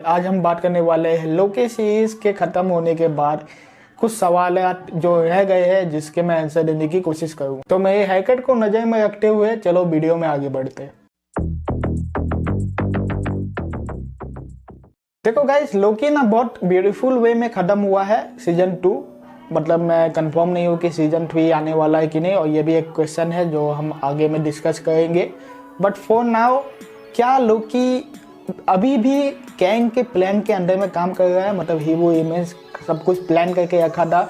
आज हम बात करने वाले हैं लोकी सीरीज के ख़त्म होने के बाद कुछ सवाल जो रह गए हैं जिसके मैं आंसर देने की कोशिश करूँ। तो मेरे हैकट को नज़र में रखते हुए चलो वीडियो में आगे बढ़ते हैं। देखो गाइस, लोकी ना बहुत ब्यूटीफुल वे में ख़त्म हुआ है सीजन 2। मतलब मैं कंफर्म नहीं हूँ कि सीजन 3 आने वाला है कि नहीं, और ये भी एक क्वेश्चन है जो हम आगे में डिस्कस करेंगे। बट फॉर नाउ, क्या लोकी अभी भी कैंग के प्लान के अंदर में काम कर रहा है? मतलब हीरो इमेज सब कुछ प्लान करके रखा था।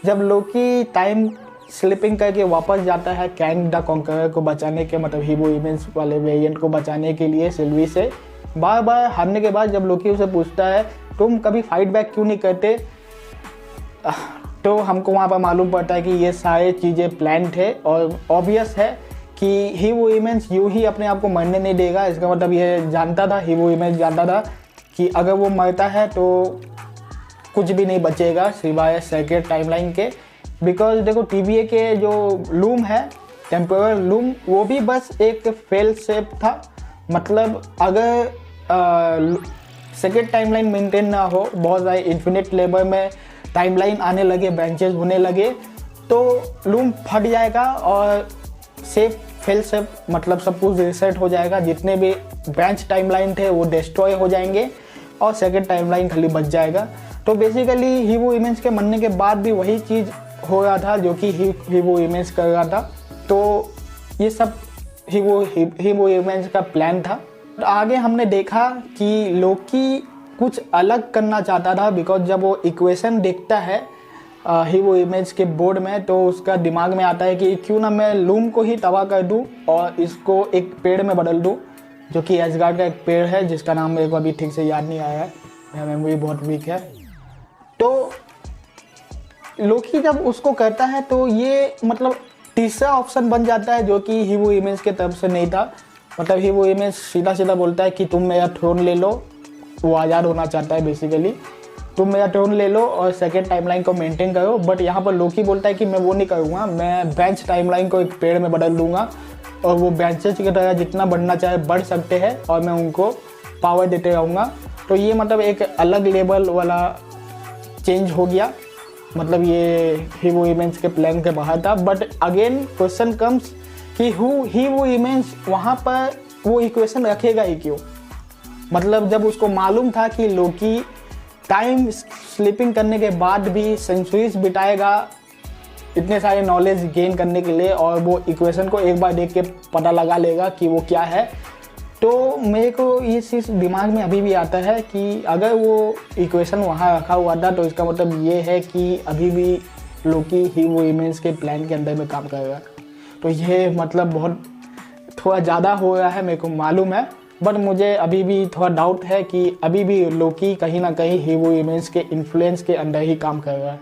जब लोकी टाइम स्लिपिंग करके वापस जाता है कैंग द कॉन्करर को बचाने के, मतलब हीरो इमेज वाले वेरिएंट को बचाने के लिए सिल्वी से, बार बार हारने के बाद जब लोकी उसे पूछता है तुम कभी फाइट बैक क्यों नहीं करते, तो हमको वहाँ पर मालूम पड़ता है कि ये सारे चीज़ें प्लान थे। और ऑब्वियस है कि हीरो इमेज यूँ ही अपने आप को मरने नहीं देगा। इसका मतलब ये जानता था, हीरो इमेज जानता था कि अगर वो मरता है तो कुछ भी नहीं बचेगा सिवाय सेक्रेट टाइमलाइन के। बिकॉज देखो, TVA के जो लूम है, टेम्पोरल लूम, वो भी बस एक फेल सेफ था। मतलब अगर सेक्रेट टाइमलाइन मेंटेन ना हो, बहुत सारे इन्फिनिट लेवल में टाइमलाइन आने लगे, ब्रांचेस होने लगे, तो लूम फट जाएगा और सेफ फेल सेफ मतलब सब कुछ रीसेट हो जाएगा। जितने भी ब्रांच टाइमलाइन थे वो डिस्ट्रॉय हो जाएंगे और सेकंड टाइमलाइन खाली बच जाएगा। तो बेसिकली हीरो इमेज के मरने के बाद भी वही चीज़ हो रहा था जो कि हीरो इमेज कर रहा था। तो ये सब हीरो इमेज का प्लान था। तो आगे हमने देखा कि लोकी कुछ अलग करना चाहता था। बिकॉज जब वो इक्वेशन देखता है हीरो इमेज के बोर्ड में, तो उसका दिमाग में आता है कि क्यों ना मैं लूम को ही तबाह कर दूं और इसको एक पेड़ में बदल दूं, जो कि एसगार्ड का एक पेड़ है जिसका नाम मेरे को अभी ठीक से याद नहीं आया है, मेरा मेमोरी बहुत वीक है। तो लोकी जब उसको करता है तो ये मतलब तीसरा ऑप्शन बन जाता है जो कि हीरो इमेज के तरफ से नहीं था। मतलब हीरो इमेज सीधा सीधा बोलता है कि तुम मेरा थ्रोन ले लो। वो आज़ाद होना चाहता है बेसिकली, तुम मेरा टर्न ले लो और सेकेंड टाइमलाइन को मेंटेन करो। बट यहाँ पर लोकी बोलता है कि मैं वो नहीं करूँगा, मैं ब्रांच टाइमलाइन को एक पेड़ में बदल दूंगा और वो ब्रांचेस की तरह जितना बढ़ना चाहे बढ़ सकते हैं और मैं उनको पावर देते रहूँगा। तो ये मतलब एक अलग लेवल वाला चेंज हो गया। मतलब ये हीरो इमेज के प्लान के बाहर था। बट अगेन क्वेश्चन कम्स कि हीरो इमेज वहाँ पर वो इक्वेशन रखेगा ही क्यों? मतलब जब उसको मालूम था कि लोकी टाइम स्लिपिंग करने के बाद भी सेंचुरीज बिताएगा इतने सारे नॉलेज गेन करने के लिए, और वो इक्वेशन को एक बार देख के पता लगा लेगा कि वो क्या है, तो मेरे को ये चीज़ दिमाग में अभी भी आता है कि अगर वो इक्वेशन वहाँ रखा हुआ था तो इसका मतलब ये है कि अभी भी लोकी हीरो इमेज के प्लान के अंदर में काम कर रहा है। तो ये मतलब बहुत थोड़ा ज़्यादा हो रहा है, मेरे को मालूम है। बट मुझे अभी भी थोड़ा डाउट है कि अभी भी लोकी कहीं ना कहीं हीरो इमेज के इन्फ्लुएंस के अंदर ही काम कर रहा है।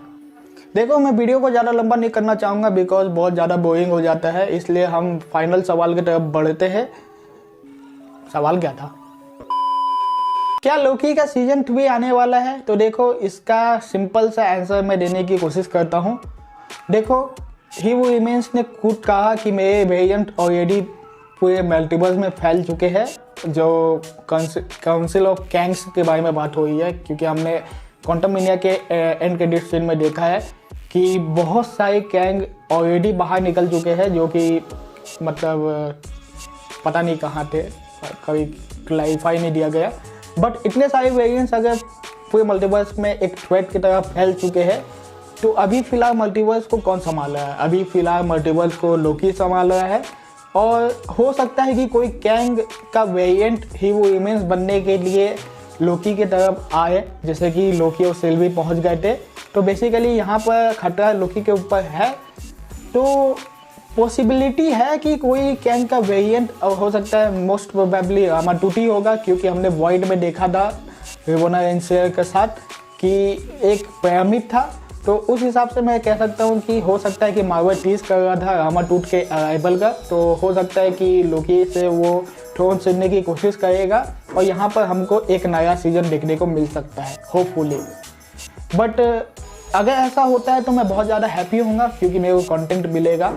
देखो, मैं वीडियो को ज़्यादा लंबा नहीं करना चाहूँगा बिकॉज बहुत ज़्यादा बोरिंग हो जाता है, इसलिए हम फाइनल सवाल की तरफ बढ़ते हैं। सवाल क्या था? क्या लोकी का सीजन 3 आने वाला है? तो देखो, इसका सिंपल सा आंसर मैं देने की कोशिश करता हूँ। देखो, हीरो इमेज ने खुद कहा कि मेरे वेरिएंट ऑलरेडी पूरे मल्टीवर्स में फैल चुके हैं। जो काउंसिल ऑफ कैंग्स के बारे में बात हो रही है, क्योंकि हमने क्वांटम मीनिया के एंड क्रेडिट सीन में देखा है कि बहुत सारे कैंग ऑलरेडी बाहर निकल चुके हैं, जो कि मतलब पता नहीं कहाँ थे, कभी क्लैरिफाई नहीं दिया गया। बट इतने सारे वेरिएंट्स अगर पूरे मल्टीवर्स में एक थ्रेट की तरह फैल चुके हैं, तो अभी फ़िलहाल मल्टीवर्स को कौन संभाल रहा है? अभी फ़िलहाल मल्टीवर्स को लोकी संभाल रहा है। और हो सकता है कि कोई कैंग का वेरिएंट हीरो इमेज बनने के लिए लोकी की तरफ आए, जैसे कि लोकी और सिल्वी पहुंच गए थे। तो बेसिकली यहाँ पर खतरा लोकी के ऊपर है। तो पॉसिबिलिटी है कि कोई कैंग का वेरिएंट हो सकता है, मोस्ट प्रोबेबली रामाटूटी होगा, क्योंकि हमने वॉइड में देखा था रिवोना रेंसियर के साथ कि एक पिरामिड था। तो उस हिसाब से मैं कह सकता हूँ कि हो सकता है कि मार्वल टीज कर रहा था रामाटूट के अराइवल का। तो हो सकता है कि लोकी से वो थ्रोन छीनने की कोशिश करेगा और यहाँ पर हमको एक नया सीजन देखने को मिल सकता है, होपफुली। बट अगर ऐसा होता है तो मैं बहुत ज़्यादा हैप्पी होऊंगा, क्योंकि मेरे को कंटेंट मिलेगा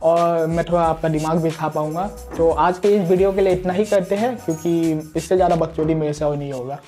और मैं थोड़ा आपका दिमाग भी खा पाऊँगा। तो आज के इस वीडियो के लिए इतना ही करते हैं, क्योंकि इससे ज़्यादा बकचोदी मेरे से और नहीं होगा।